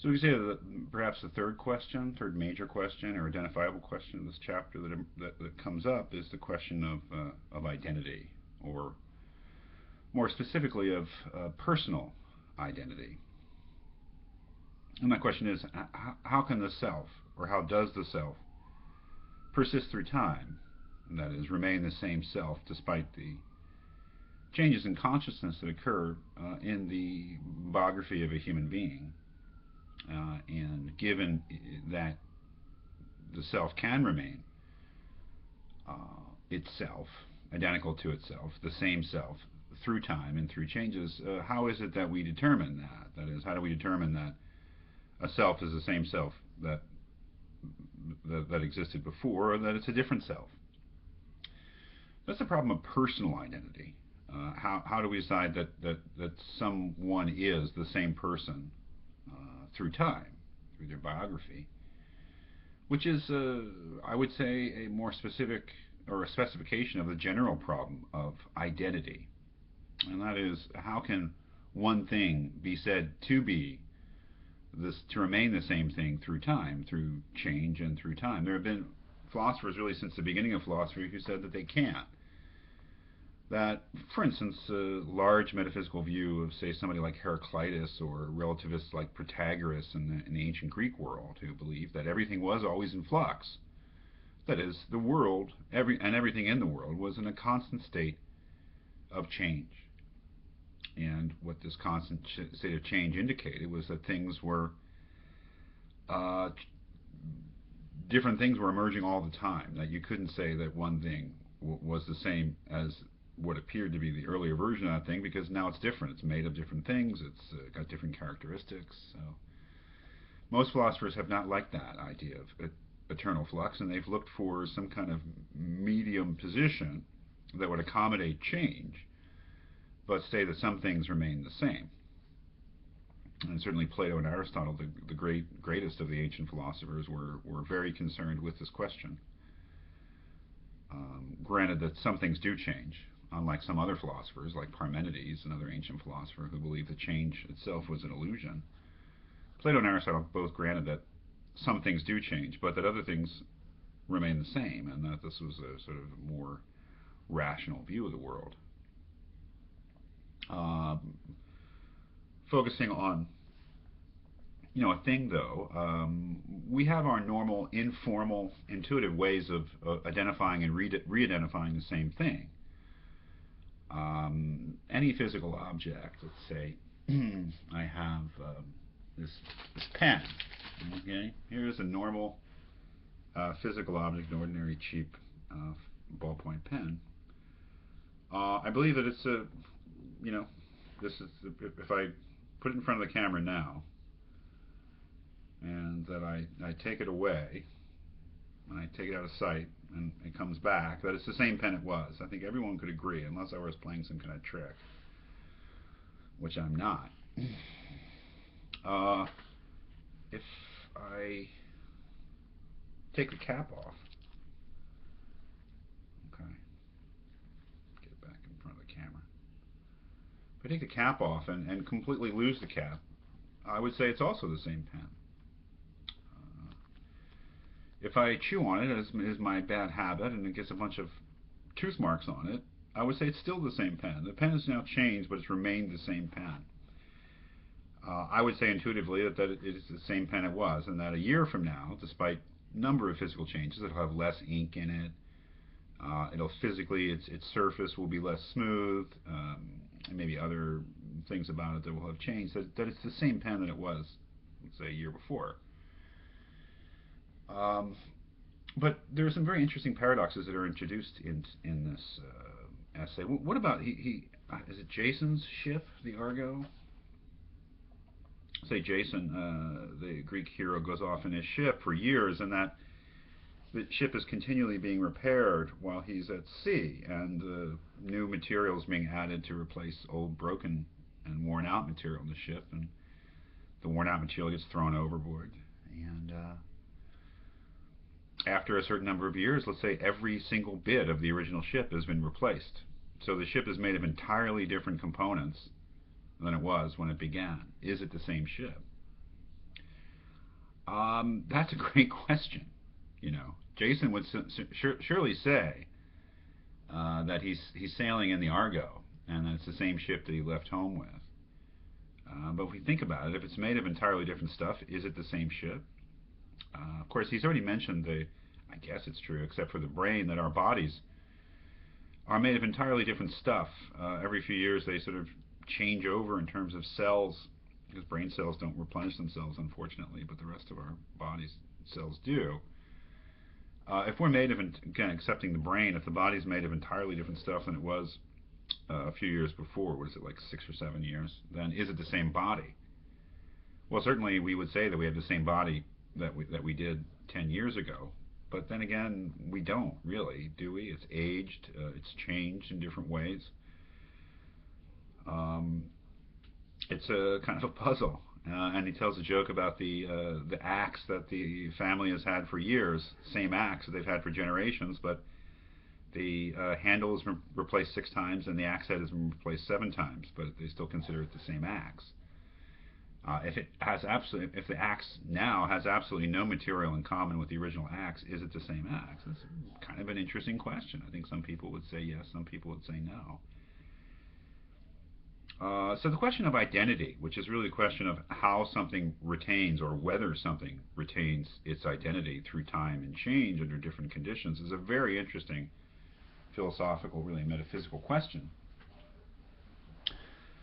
So we say that perhaps the third major question, or identifiable question in this chapter that comes up is the question of identity, or more specifically of personal identity. And that question is, how can the self, or how does the self, persist through time? And that is, remain the same self despite the changes in consciousness that occur in the biography of a human being. And given that the self can remain itself, identical to itself, the same self, through time and through changes, how is it that we determine that? That is, how do we determine that a self is the same self that existed before, or that it's a different self? That's the problem of personal identity. How do we decide that someone is the same person through time, through their biography, which is, I would say, a more specific or a specification of the general problem of identity. And that is, how can one thing be said to be to remain the same thing through time, through change and through time? There have been philosophers really since the beginning of philosophy who said that they can't. That, for instance, a large metaphysical view of, say, somebody like Heraclitus, or relativists like Protagoras in the ancient Greek world, who believed that everything was always in flux. That is, the world, everything in the world, was in a constant state of change. And what this constant state of change indicated was that things were different things were emerging all the time. That you couldn't say that one thing was the same as what appeared to be the earlier version of that thing, because now it's different. It's made of different things. It's got different characteristics. So most philosophers have not liked that idea of eternal flux, and they've looked for some kind of medium position that would accommodate change, but say that some things remain the same. And certainly Plato and Aristotle, the greatest of the ancient philosophers, were very concerned with this question. Granted that some things do change, unlike some other philosophers like Parmenides, another ancient philosopher who believed that change itself was an illusion. Plato and Aristotle both granted that some things do change, but that other things remain the same, and that this was a sort of more rational view of the world. Focusing on a thing, though, we have our normal, informal, intuitive ways of identifying and re-identifying the same thing. Any physical object, let's say, I have this pen. Okay, here's a normal physical object, an ordinary cheap ballpoint pen. I believe that it's this is, if I put it in front of the camera now, and that I take it away, and I take it out of sight, and it comes back, that it's the same pen it was. I think everyone could agree, unless I was playing some kind of trick, which I'm not. If I take the cap off, okay, get it back in front of the camera. If I take the cap off and completely lose the cap, I would say it's also the same pen. If I chew on it, as is my bad habit, and it gets a bunch of tooth marks on it, I would say it's still the same pen. The pen has now changed, but it's remained the same pen. I would say intuitively that it is the same pen it was, and that a year from now, despite a number of physical changes, it'll have less ink in it. It'll physically, its surface will be less smooth, and maybe other things about it that will have changed. That it's the same pen that it was, let's say, a year before. But there are some very interesting paradoxes that are introduced in this essay. What about is it Jason's ship, the Argo? Say Jason, the Greek hero, goes off in his ship for years, and that the ship is continually being repaired while he's at sea, and new materials being added to replace old, broken, and worn out material in the ship, and the worn out material gets thrown overboard. And after a certain number of years, let's say every single bit of the original ship has been replaced. So the ship is made of entirely different components than it was when it began. Is it the same ship? That's a great question. Jason would surely say that he's sailing in the Argo, and that it's the same ship that he left home with. But if we think about it, if it's made of entirely different stuff, is it the same ship? Of course, he's already mentioned I guess it's true, except for the brain, that our bodies are made of entirely different stuff. Every few years they sort of change over in terms of cells, because brain cells don't replenish themselves, unfortunately, but the rest of our body's cells do. If we're made of, again, accepting the brain, if the body's made of entirely different stuff than it was a few years before, what is it, like 6 or 7 years, then is it the same body? Well, certainly we would say that we have the same body that we did 10 years ago, but then again, we don't really, do we? It's aged, it's changed in different ways. It's a kind of a puzzle. And he tells a joke about the axe that the family has had for years, same axe that they've had for generations, but the handle has been replaced 6 times and the axe head has been replaced 7 times, but they still consider it the same axe. If the axe now has absolutely no material in common with the original axe, is it the same axe? It's kind of an interesting question. I think some people would say yes, some people would say no. So the question of identity, which is really the question of how something retains, or whether something retains its identity through time and change under different conditions, is a very interesting philosophical, really metaphysical question.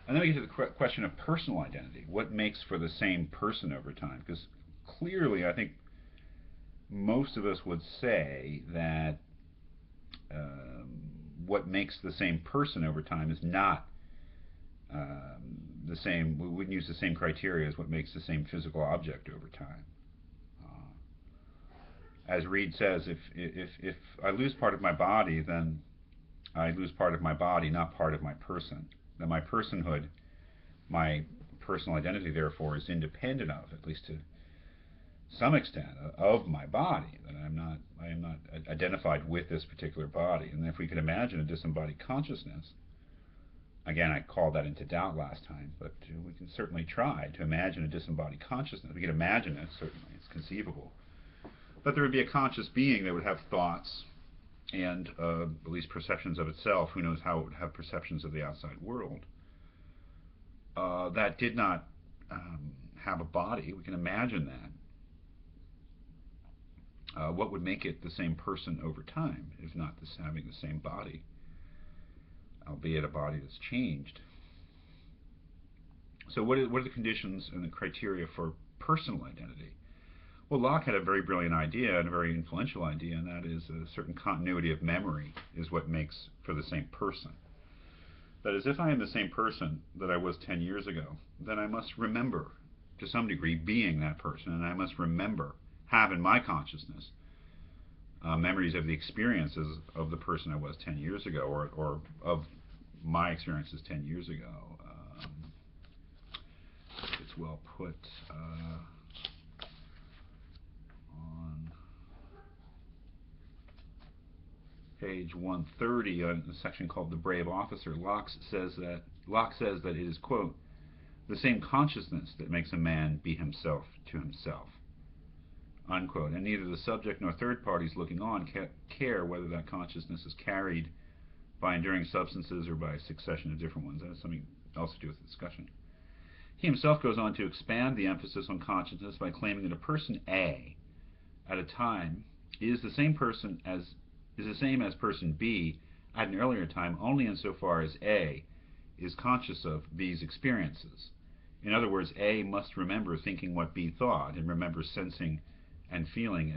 And then we get to the question of personal identity. What makes for the same person over time? Because clearly, I think most of us would say that what makes the same person over time is not the same. We wouldn't use the same criteria as what makes the same physical object over time. As Reed says, if I lose part of my body, then I lose part of my body, not part of my person. That my personhood, my personal identity, therefore, is independent of, at least to some extent, of my body. That I am not identified with this particular body. And if we could imagine a disembodied consciousness, again, I called that into doubt last time, but we can certainly try to imagine a disembodied consciousness. We can imagine it, certainly, it's conceivable. But there would be a conscious being that would have thoughts and at least perceptions of itself. Who knows how it would have perceptions of the outside world. That did not have a body. We can imagine that. What would make it the same person over time, if not this having the same body, albeit a body that's changed? So what are the conditions and the criteria for personal identity? Well, Locke had a very brilliant idea, and a very influential idea, and that is a certain continuity of memory is what makes for the same person. That is, if I am the same person that I was 10 years ago, then I must remember, to some degree, being that person, and I must have in my consciousness memories of the experiences of the person I was 10 years ago, or of my experiences 10 years ago. It's well put on page 130 in a section called "The Brave Officer." Locke says that it is, quote, the same consciousness that makes a man be himself to himself, unquote, and neither the subject nor third parties looking on care whether that consciousness is carried by enduring substances or by a succession of different ones. That has something else to do with the discussion. He himself goes on to expand the emphasis on consciousness by claiming that a person A at a time is the same as person B at an earlier time, only insofar as A is conscious of B's experiences. In other words, A must remember thinking what B thought, and remember sensing and feeling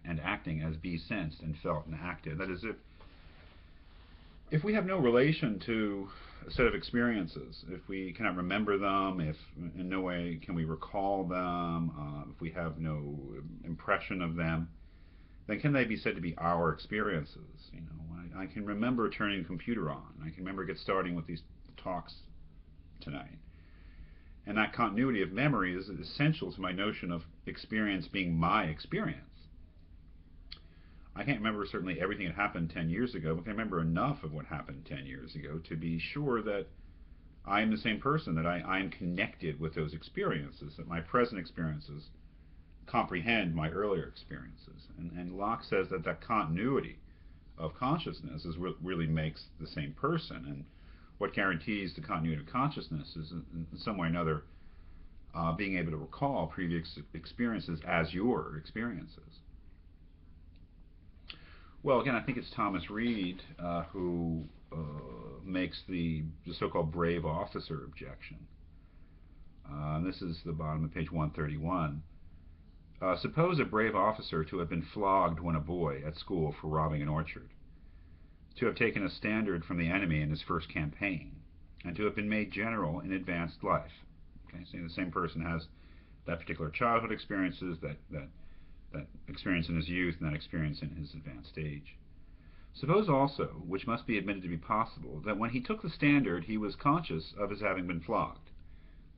and acting as B sensed and felt and acted. That is, if we have no relation to a set of experiences, if we cannot remember them, if in no way can we recall them, if we have no impression of them, then can they be said to be our experiences? I can remember turning the computer on. I can remember starting with these talks tonight. And that continuity of memory is essential to my notion of experience being my experience. I can't remember certainly everything that happened 10 years ago, but I can remember enough of what happened 10 years ago to be sure that I am the same person, that I am connected with those experiences, that my present experiences comprehend my earlier experiences. And Locke says that that continuity of consciousness is what really makes the same person. And what guarantees the continuity of consciousness is, in some way or another, being able to recall previous experiences as your experiences. Well, again, I think it's Thomas Reed who makes the so-called brave officer objection. And this is the bottom of page 131. Suppose a brave officer to have been flogged when a boy at school for robbing an orchard, to have taken a standard from the enemy in his first campaign, and to have been made general in advanced life. Okay, so the same person has that particular childhood experiences, that experience in his youth, and that experience in his advanced age. Suppose also, which must be admitted to be possible, that when he took the standard he was conscious of his having been flogged.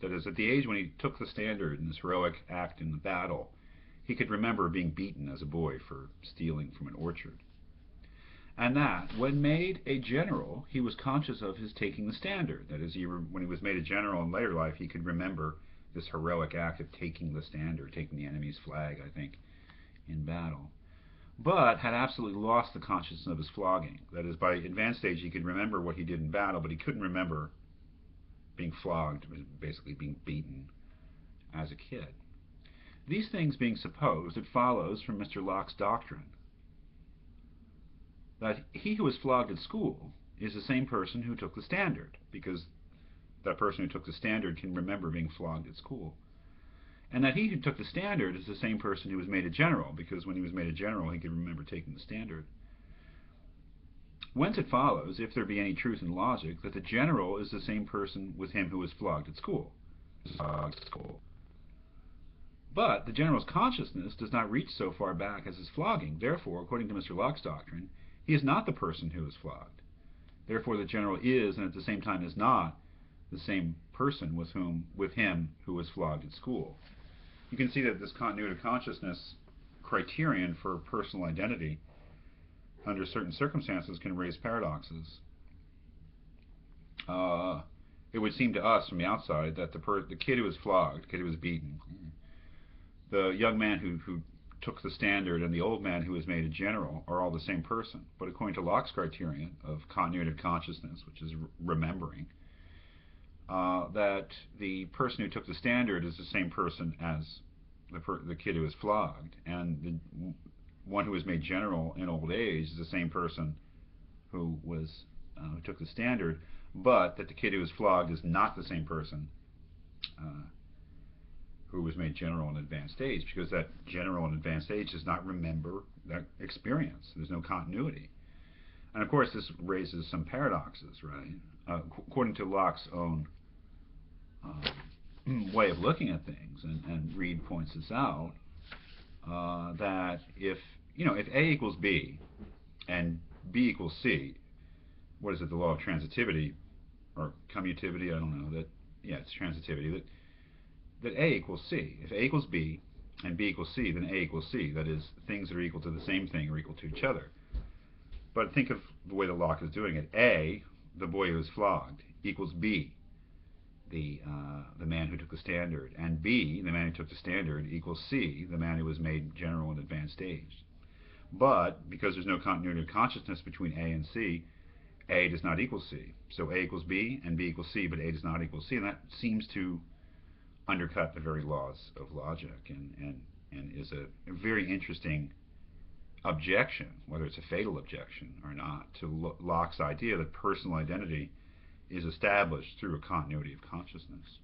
That is, at the age when he took the standard in this heroic act in the battle, he could remember being beaten as a boy for stealing from an orchard. And that, when made a general, he was conscious of his taking the standard. That is, when he was made a general in later life, he could remember this heroic act of taking the standard, taking the enemy's flag, I think, in battle. But had absolutely lost the consciousness of his flogging. That is, by advanced age, he could remember what he did in battle, but he couldn't remember being flogged, basically being beaten as a kid. These things being supposed, it follows from Mr. Locke's doctrine that he who was flogged at school is the same person who took the standard, because that person who took the standard can remember being flogged at school. And that he who took the standard is the same person who was made a general, because when he was made a general he could remember taking the standard. Whence it follows, if there be any truth in logic, that the general is the same person with him who was flogged at school. But the general's consciousness does not reach so far back as his flogging. Therefore, according to Mr. Locke's doctrine, he is not the person who is flogged. Therefore, the general is, and at the same time is not, the same person with him who was flogged at school. You can see that this continuity of consciousness criterion for personal identity under certain circumstances can raise paradoxes. It would seem to us from the outside that the kid who was flogged, the kid who was beaten, the young man who took the standard, and the old man who was made a general are all the same person. But according to Locke's criterion of continuity of consciousness, which is remembering, that the person who took the standard is the same person as the kid who was flogged, and the one who was made general in old age is the same person who took the standard, but that the kid who was flogged is not the same person who was made general in advanced age, because that general in advanced age does not remember that experience. There's no continuity. And of course this raises some paradoxes, right? According to Locke's own way of looking at things, and Reed points this out, that if A equals B and B equals C, what is it, the law of transitivity or commutativity, I don't know, it's transitivity, that A equals C. If A equals B and B equals C, then A equals C. That is, things that are equal to the same thing are equal to each other. But think of the way that Locke is doing it. A, the boy who was flogged, equals B, the man who took the standard, and B, the man who took the standard, equals C, the man who was made general in advanced age. But because there's no continuity of consciousness between A and C, A does not equal C. So A equals B and B equals C, but A does not equal C, and that seems to undercut the very laws of logic, and is a very interesting objection, whether it's a fatal objection or not, to Locke's idea that personal identity is established through a continuity of consciousness.